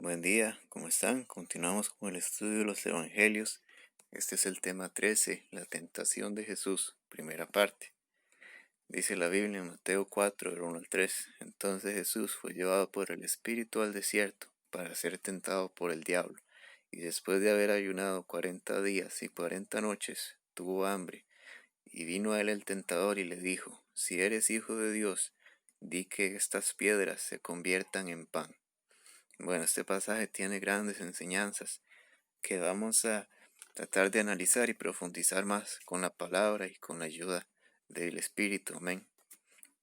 Buen día, ¿cómo están? Continuamos con el estudio de los Evangelios. Este es el tema 13, la tentación de Jesús, primera parte. Dice la Biblia en Mateo 4, del 1 al 3. Entonces Jesús fue llevado por el Espíritu al desierto para ser tentado por el diablo. Y después de haber ayunado 40 días y 40 noches, tuvo hambre. Y vino a él el tentador y le dijo, si eres hijo de Dios, di que estas piedras se conviertan en pan. Bueno, este pasaje tiene grandes enseñanzas que vamos a tratar de analizar y profundizar más con la palabra y con la ayuda del Espíritu. Amén.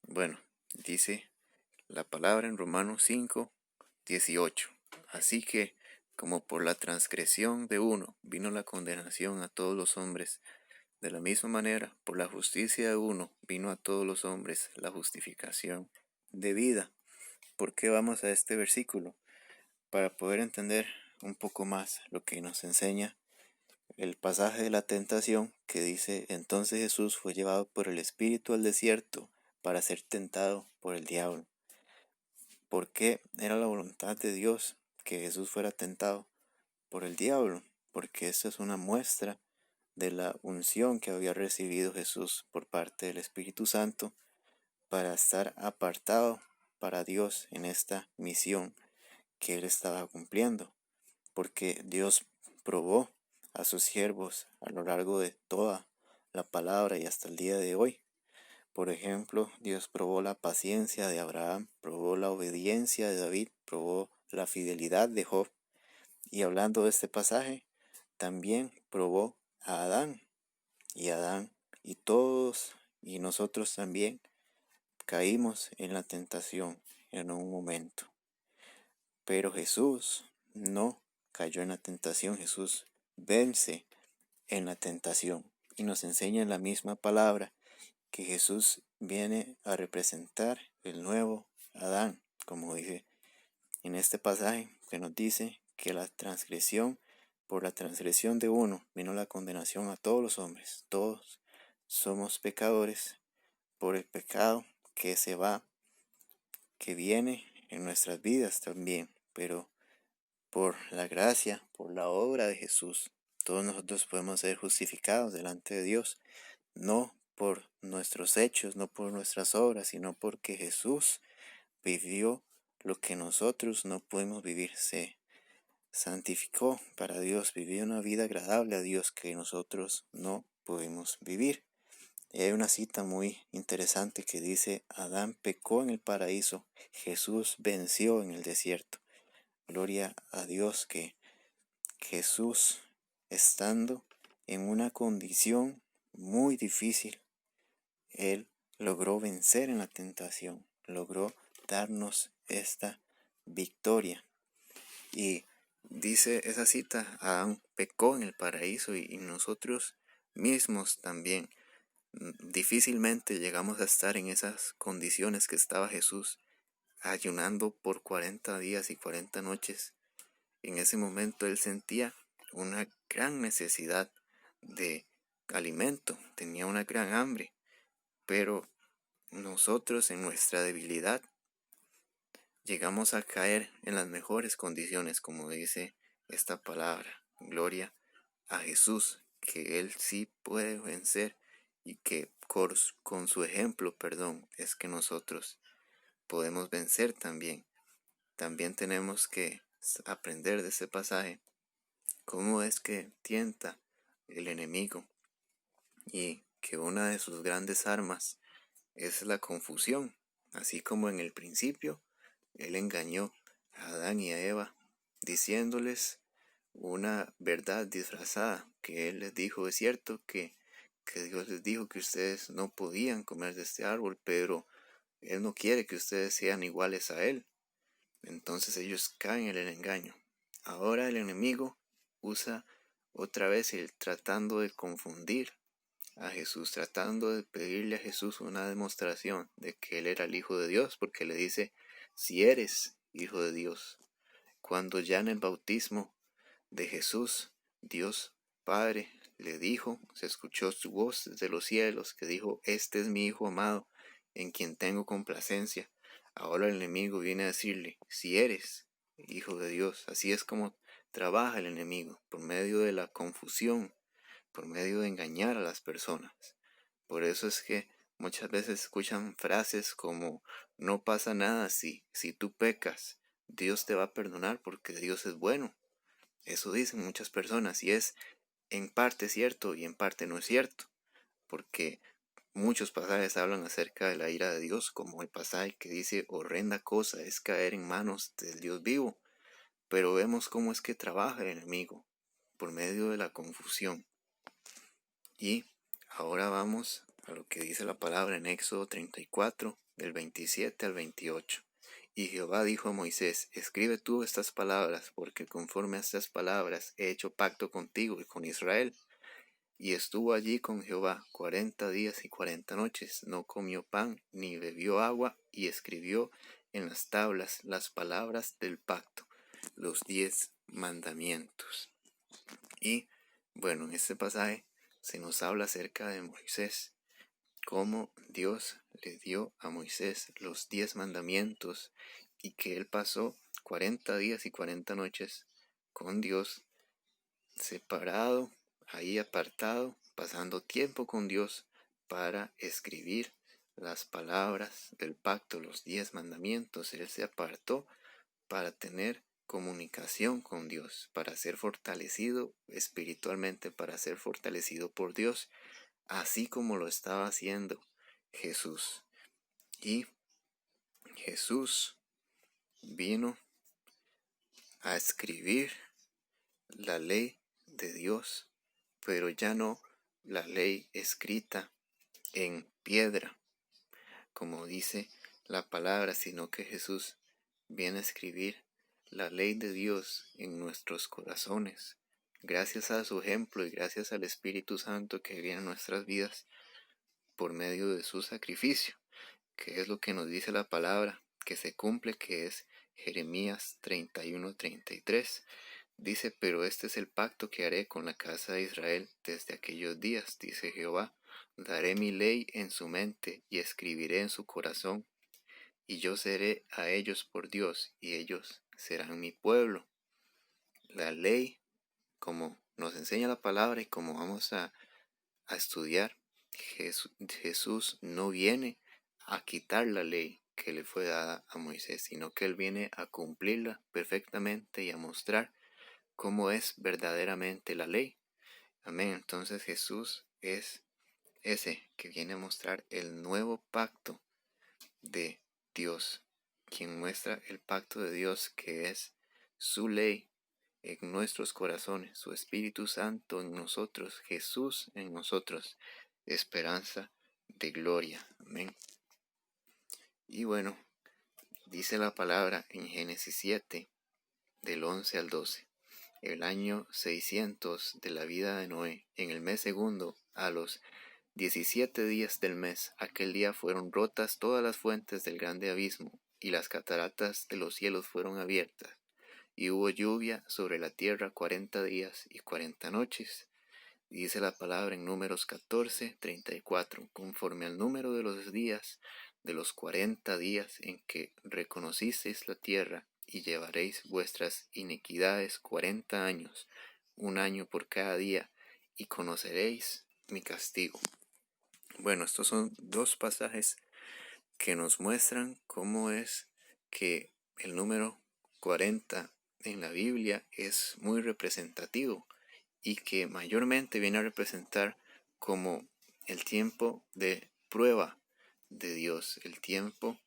Bueno, dice la palabra en Romanos 5:18. Así que, como por la transgresión de uno vino la condenación a todos los hombres, de la misma manera, por la justicia de uno vino a todos los hombres la justificación de vida. ¿Por qué vamos a este versículo? Para poder entender un poco más lo que nos enseña el pasaje de la tentación que dice, entonces Jesús fue llevado por el Espíritu al desierto para ser tentado por el diablo. ¿Por qué era la voluntad de Dios que Jesús fuera tentado por el diablo? Porque esa es una muestra de la unción que había recibido Jesús por parte del Espíritu Santo para estar apartado para Dios en esta misión que él estaba cumpliendo. Porque Dios probó a sus siervos a lo largo de toda la palabra y hasta el día de hoy. Por ejemplo, Dios probó la paciencia de Abraham, probó la obediencia de David, probó la fidelidad de Job. Y hablando de este pasaje, también probó a Adán y todos y nosotros también caímos en la tentación en un momento. Pero Jesús no cayó en la tentación, Jesús vence en la tentación y nos enseña en la misma palabra que Jesús viene a representar el nuevo Adán, como dice en este pasaje que nos dice que por la transgresión de uno vino la condenación a todos los hombres. Todos somos pecadores por el pecado que viene en nuestras vidas también, pero por la gracia, por la obra de Jesús, todos nosotros podemos ser justificados delante de Dios, no por nuestros hechos, no por nuestras obras, sino porque Jesús vivió lo que nosotros no podemos vivir. Se santificó para Dios, vivió una vida agradable a Dios que nosotros no podemos vivir. Y hay una cita muy interesante que dice, Adán pecó en el paraíso, Jesús venció en el desierto. Gloria a Dios que Jesús, estando en una condición muy difícil, Él logró vencer en la tentación, logró darnos esta victoria. Y dice esa cita, Adán pecó en el paraíso y nosotros mismos también. Difícilmente llegamos a estar en esas condiciones que estaba Jesús, ayunando por 40 días y 40 noches. En ese momento él sentía una gran necesidad de alimento, tenía una gran hambre, pero nosotros en nuestra debilidad llegamos a caer en las mejores condiciones, como dice esta palabra. Gloria a Jesús, que Él sí puede vencer y que con su ejemplo, es que nosotros podemos vencer también. También tenemos que aprender de ese pasaje cómo es que tienta el enemigo y que una de sus grandes armas es la confusión. Así como en el principio él engañó a Adán y a Eva diciéndoles una verdad disfrazada, que él les dijo, es cierto que Dios les dijo que ustedes no podían comer de este árbol, pero él no quiere que ustedes sean iguales a él. Entonces ellos caen en el engaño. Ahora el enemigo usa otra vez el tratando de confundir a Jesús, tratando de pedirle a Jesús una demostración de que él era el Hijo de Dios, porque le dice, si eres Hijo de Dios, cuando ya en el bautismo de Jesús, Dios Padre le dijo, se escuchó su voz desde los cielos que dijo, este es mi Hijo amado, en quien tengo complacencia. Ahora el enemigo viene a decirle, si eres hijo de Dios. Así es como trabaja el enemigo, por medio de la confusión, por medio de engañar a las personas. Por eso es que muchas veces escuchan frases como no pasa nada si tú pecas, Dios te va a perdonar porque Dios es bueno. Eso dicen muchas personas y es en parte cierto y en parte no es cierto, porque muchos pasajes hablan acerca de la ira de Dios, como el pasaje que dice horrenda cosa es caer en manos del Dios vivo, pero vemos cómo es que trabaja el enemigo por medio de la confusión. Y ahora vamos a lo que dice la palabra en Éxodo 34, del 27 al 28. Y Jehová dijo a Moisés, escribe tú estas palabras, porque conforme a estas palabras he hecho pacto contigo y con Israel. Y estuvo allí con Jehová 40 días y 40 noches, no comió pan ni bebió agua, y escribió en las tablas las palabras del pacto, los 10 mandamientos. Y bueno, en este pasaje se nos habla acerca de Moisés, cómo Dios le dio a Moisés los 10 mandamientos y que él pasó 40 días y 40 noches con Dios, separado, ahí apartado, pasando tiempo con Dios para escribir las palabras del pacto, los 10 mandamientos. Él se apartó para tener comunicación con Dios, para ser fortalecido espiritualmente, para ser fortalecido por Dios, así como lo estaba haciendo Jesús. Y Jesús vino a escribir la ley de Dios, pero ya no la ley escrita en piedra, como dice la palabra, sino que Jesús viene a escribir la ley de Dios en nuestros corazones. Gracias a su ejemplo y gracias al Espíritu Santo que viene a nuestras vidas por medio de su sacrificio, que es lo que nos dice la palabra, que se cumple, que es Jeremías 31:33. Dice, pero este es el pacto que haré con la casa de Israel desde aquellos días, dice Jehová. Daré mi ley en su mente y escribiré en su corazón, y yo seré a ellos por Dios, y ellos serán mi pueblo. La ley, como nos enseña la palabra y como vamos a estudiar, Jesús no viene a quitar la ley que le fue dada a Moisés, sino que Él viene a cumplirla perfectamente y a mostrar cómo es verdaderamente la ley. Amén. Entonces Jesús es ese que viene a mostrar el nuevo pacto de Dios, quien muestra el pacto de Dios que es su ley en nuestros corazones, su Espíritu Santo en nosotros, Jesús en nosotros, esperanza de gloria. Amén. Y bueno, dice la palabra en Génesis 7, del 11 al 12. El año 600 de la vida de Noé, en el mes segundo, a los 17 días del mes, aquel día fueron rotas todas las fuentes del grande abismo, y las cataratas de los cielos fueron abiertas, y hubo lluvia sobre la tierra 40 días y 40 noches. Dice la palabra en Números 14:34, conforme al número de los días de los 40 días en que reconocisteis la tierra, y llevaréis vuestras iniquidades 40 años, un año por cada día, y conoceréis mi castigo. Bueno, estos son dos pasajes que nos muestran cómo es que el número 40 en la Biblia es muy representativo y que mayormente viene a representar como el tiempo de prueba de Dios, el tiempo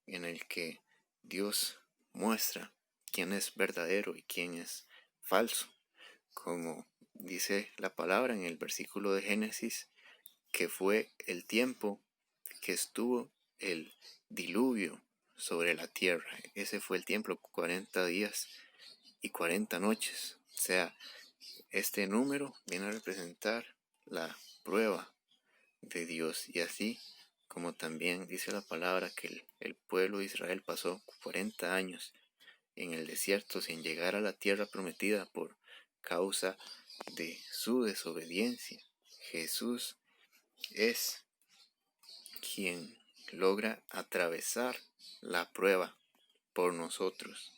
en el que Dios muestra quién es verdadero y quién es falso, como dice la palabra en el versículo de Génesis, que fue el tiempo que estuvo el diluvio sobre la tierra. Ese fue el tiempo, 40 días y 40 noches. O sea, este número viene a representar la prueba de Dios, y así como también dice la palabra que el pueblo de Israel pasó 40 años en el desierto sin llegar a la tierra prometida por causa de su desobediencia. Jesús es quien logra atravesar la prueba por nosotros,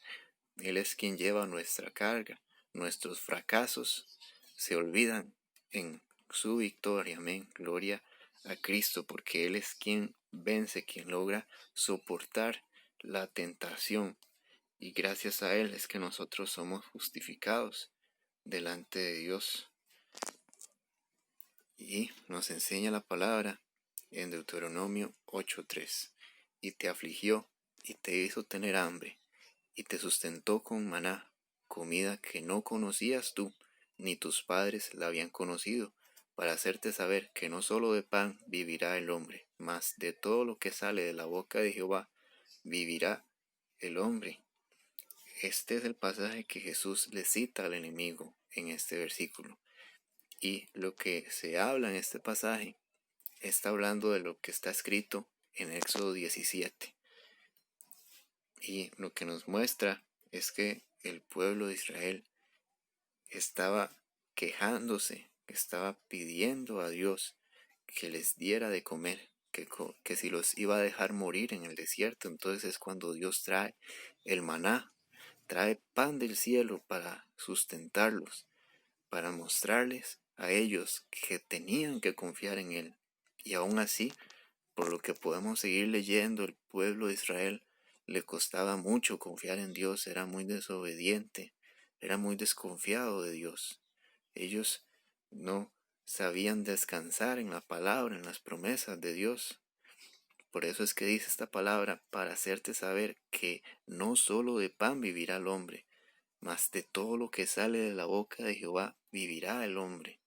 Él es quien lleva nuestra carga. Nuestros fracasos se olvidan en su victoria. Amén. Gloria a Cristo, porque Él es quien vence, quien logra soportar la tentación. Y gracias a Él es que nosotros somos justificados delante de Dios. Y nos enseña la palabra en Deuteronomio 8:3. Y te afligió y te hizo tener hambre y te sustentó con maná, comida que no conocías tú, ni tus padres la habían conocido, para hacerte saber que no solo de pan vivirá el hombre, mas de todo lo que sale de la boca de Jehová vivirá el hombre. Este es el pasaje que Jesús le cita al enemigo en este versículo. Y lo que se habla en este pasaje está hablando de lo que está escrito en Éxodo 17. Y lo que nos muestra es que el pueblo de Israel estaba quejándose, estaba pidiendo a Dios que les diera de comer, que si los iba a dejar morir en el desierto. Entonces es cuando Dios trae el maná, trae pan del cielo para sustentarlos, para mostrarles a ellos que tenían que confiar en Él. Y aún así, por lo que podemos seguir leyendo, el pueblo de Israel le costaba mucho confiar en Dios, era muy desobediente, era muy desconfiado de Dios. Ellos no sabían descansar en la palabra, en las promesas de Dios. Por eso es que dice esta palabra, para hacerte saber que no solo de pan vivirá el hombre, mas de todo lo que sale de la boca de Jehová vivirá el hombre,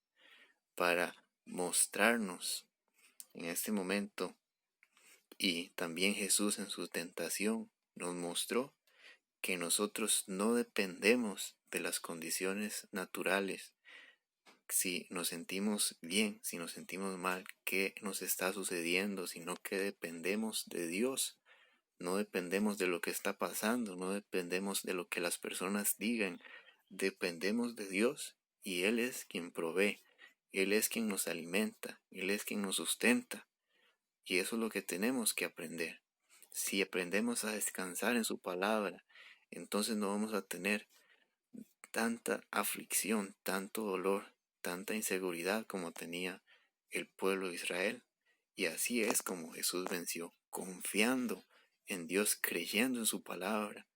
para mostrarnos en este momento. Y también Jesús en su tentación nos mostró que nosotros no dependemos de las condiciones naturales. Si nos sentimos bien, si nos sentimos mal, ¿qué nos está sucediendo? Sino que dependemos de Dios. No dependemos de lo que está pasando, no dependemos de lo que las personas digan. Dependemos de Dios y Él es quien provee. Él es quien nos alimenta, Él es quien nos sustenta. Y eso es lo que tenemos que aprender. Si aprendemos a descansar en su palabra, entonces no vamos a tener tanta aflicción, tanto dolor, tanta inseguridad como tenía el pueblo de Israel. Y así es como Jesús venció, confiando en Dios, creyendo en su palabra,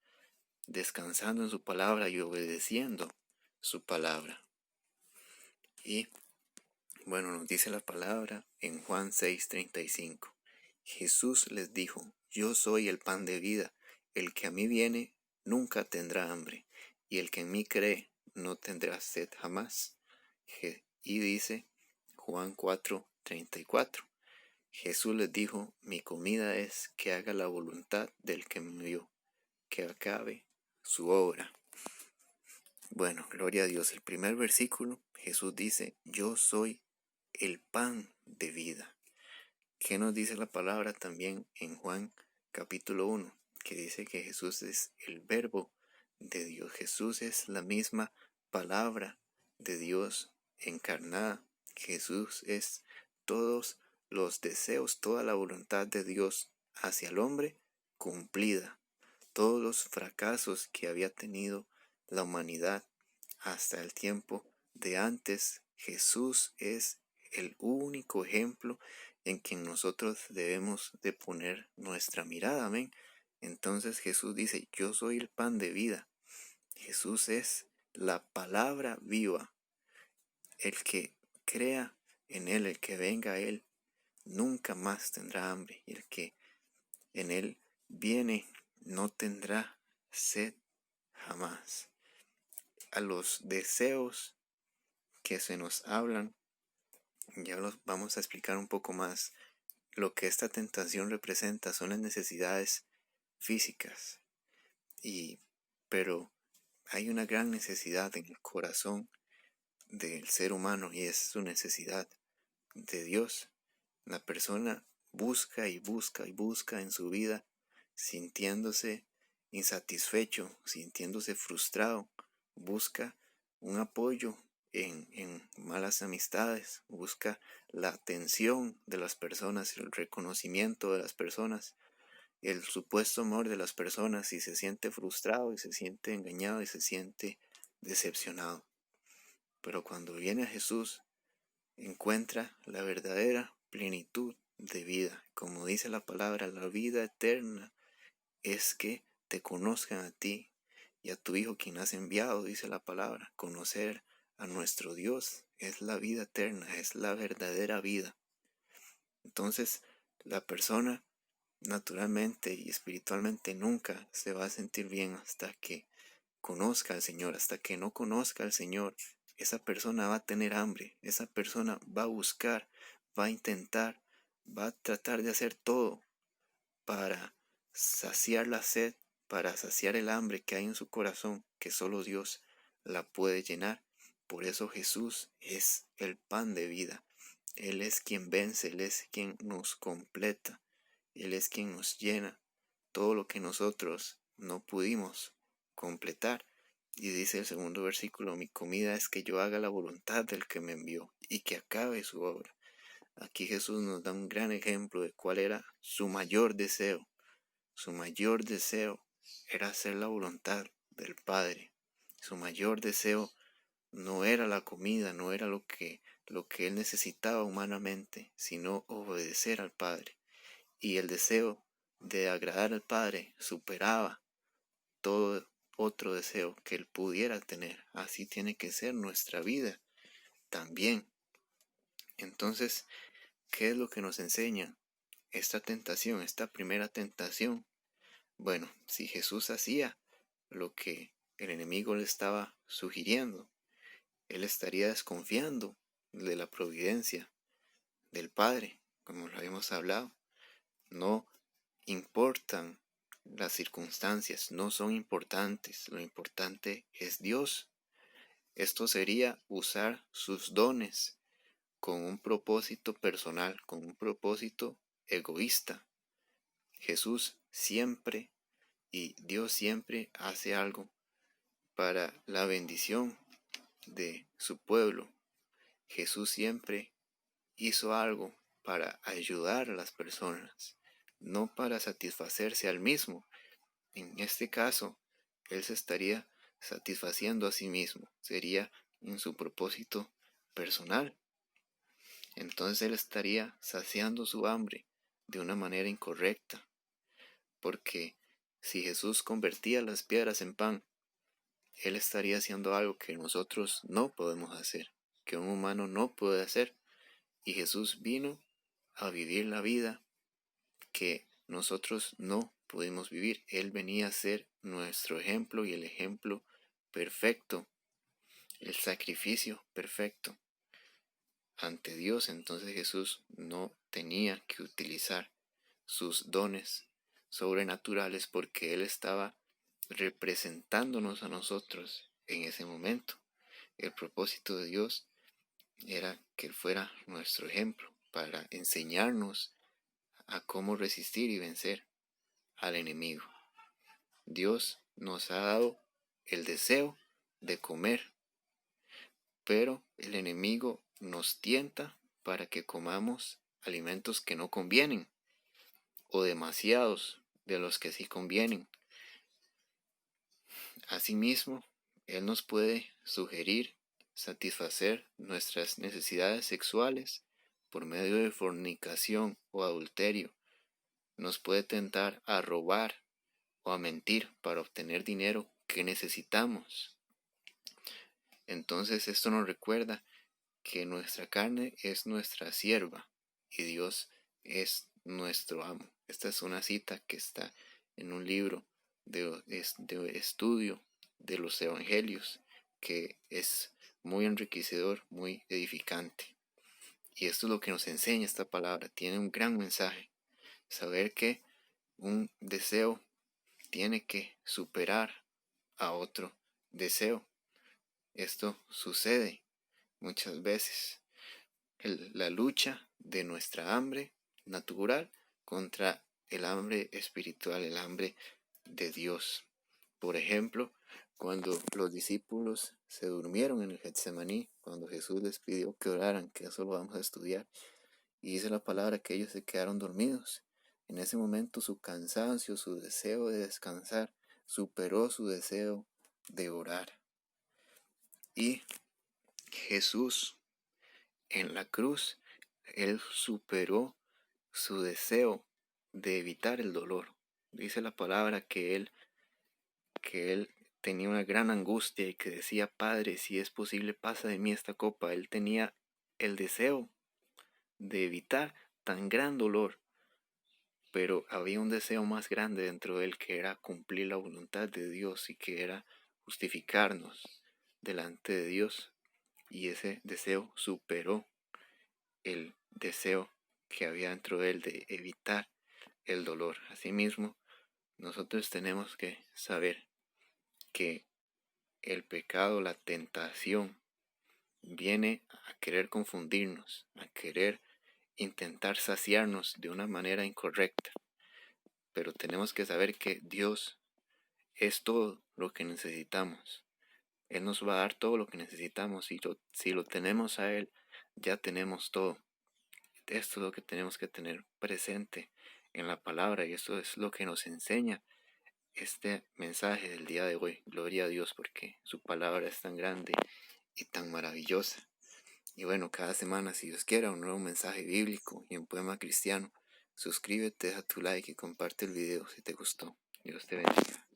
descansando en su palabra y obedeciendo su palabra. Y bueno, nos dice la palabra en Juan 6:35. Jesús les dijo, yo soy el pan de vida, el que a mí viene nunca tendrá hambre, y el que en mí cree no tendrá sed jamás. Y dice Juan 4:34. Jesús les dijo, mi comida es que haga la voluntad del que me envió, que acabe su obra. Bueno, gloria a Dios. El primer versículo, Jesús dice, yo soy el pan de vida. ¿Qué nos dice la palabra también en Juan capítulo 1? Que dice que Jesús es el verbo de Dios. Jesús es la misma palabra de Dios encarnada. Jesús es todos los deseos, toda la voluntad de Dios hacia el hombre cumplida. Todos los fracasos que había tenido la humanidad hasta el tiempo de antes, Jesús es el único ejemplo en quien nosotros debemos de poner nuestra mirada. Amén. Entonces Jesús dice, yo soy el pan de vida. Jesús es la palabra viva. El que crea en Él, el que venga a Él, nunca más tendrá hambre. Y el que en Él viene, no tendrá sed jamás. A los deseos que se nos hablan, ya los vamos a explicar un poco más. Lo que esta tentación representa son las necesidades físicas, pero hay una gran necesidad en el corazón del ser humano y es su necesidad de Dios. La persona busca y busca y busca en su vida, sintiéndose insatisfecho, sintiéndose frustrado, busca un apoyo en malas amistades, busca la atención de las personas, el reconocimiento de las personas, el supuesto amor de las personas y se siente frustrado y se siente engañado y se siente decepcionado. Pero cuando viene a Jesús, encuentra la verdadera plenitud de vida. Como dice la palabra, la vida eterna es que te conozcan a ti y a tu Hijo quien has enviado, dice la palabra. Conocer a nuestro Dios es la vida eterna, es la verdadera vida. Entonces, la persona naturalmente y espiritualmente nunca se va a sentir bien hasta que conozca al Señor. Hasta que no conozca al Señor, esa persona va a tener hambre, esa persona va a buscar, va a intentar, va a tratar de hacer todo para saciar la sed, para saciar el hambre que hay en su corazón, que solo Dios la puede llenar. Por eso Jesús es el pan de vida. Él es quien vence, Él es quien nos completa, Él es quien nos llena todo lo que nosotros no pudimos completar. Y dice el segundo versículo, mi comida es que yo haga la voluntad del que me envió y que acabe su obra. Aquí Jesús nos da un gran ejemplo de cuál era su mayor deseo. Su mayor deseo era hacer la voluntad del Padre. Su mayor deseo no era la comida, no era lo que él necesitaba humanamente, sino obedecer al Padre. Y el deseo de agradar al Padre superaba todo otro deseo que él pudiera tener. Así tiene que ser nuestra vida también. Entonces, ¿qué es lo que nos enseña esta tentación, esta primera tentación? Bueno, si Jesús hacía lo que el enemigo le estaba sugiriendo, él estaría desconfiando de la providencia del Padre, como lo habíamos hablado. No importan las circunstancias, no son importantes, lo importante es Dios. Esto sería usar sus dones con un propósito personal, con un propósito egoísta. Jesús siempre y Dios siempre hace algo para la bendición de su pueblo. Jesús siempre hizo algo para ayudar a las personas, no para satisfacerse al mismo. En este caso, Él se estaría satisfaciendo a sí mismo, sería en su propósito personal. Entonces Él estaría saciando su hambre de una manera incorrecta, porque si Jesús convertía las piedras en pan, Él estaría haciendo algo que nosotros no podemos hacer, que un humano no puede hacer. Y Jesús vino a vivir la vida que nosotros no pudimos vivir. Él venía a ser nuestro ejemplo y el ejemplo perfecto, el sacrificio perfecto ante Dios. Entonces Jesús no tenía que utilizar sus dones sobrenaturales porque Él estaba representándonos a nosotros en ese momento. El propósito de Dios era que Él fuera nuestro ejemplo para enseñarnos a cómo resistir y vencer al enemigo. Dios nos ha dado el deseo de comer, pero el enemigo nos tienta para que comamos alimentos que no convienen o demasiados de los que sí convienen. Asimismo, Él nos puede sugerir satisfacer nuestras necesidades sexuales por medio de fornicación o adulterio. Nos puede tentar a robar o a mentir para obtener dinero que necesitamos. Entonces esto nos recuerda que nuestra carne es nuestra sierva y Dios es nuestro amo. Esta es una cita que está en un libro de estudio de los evangelios que es muy enriquecedor, muy edificante. Y esto es lo que nos enseña esta palabra. Tiene un gran mensaje. Saber que un deseo tiene que superar a otro deseo. Esto sucede muchas veces. La lucha de nuestra hambre natural contra el hambre espiritual, el hambre de Dios. Por ejemplo, cuando los discípulos se durmieron en el Getsemaní, cuando Jesús les pidió que oraran, que eso lo vamos a estudiar, y dice la palabra que ellos se quedaron dormidos. En ese momento su cansancio, su deseo de descansar, superó su deseo de orar. Y Jesús en la cruz, Él superó su deseo de evitar el dolor. Dice la palabra que él tenía una gran angustia y que decía: Padre, si es posible, pasa de mí esta copa. Él tenía el deseo de evitar tan gran dolor, pero había un deseo más grande dentro de él, que era cumplir la voluntad de Dios y que era justificarnos delante de Dios. Y ese deseo superó el deseo que había dentro de él de evitar el dolor. Asimismo, nosotros tenemos que saber que el pecado, la tentación, viene a querer confundirnos, a querer intentar saciarnos de una manera incorrecta. Pero tenemos que saber que Dios es todo lo que necesitamos. Él nos va a dar todo lo que necesitamos, y si lo tenemos a Él, ya tenemos todo. Esto es lo que tenemos que tener presente en la palabra, y esto es lo que nos enseña este mensaje del día de hoy. Gloria a Dios, porque su palabra es tan grande y tan maravillosa. Y bueno, cada semana, si Dios quiera, un nuevo mensaje bíblico y un poema cristiano. Suscríbete, deja tu like y comparte el video si te gustó. Dios te bendiga.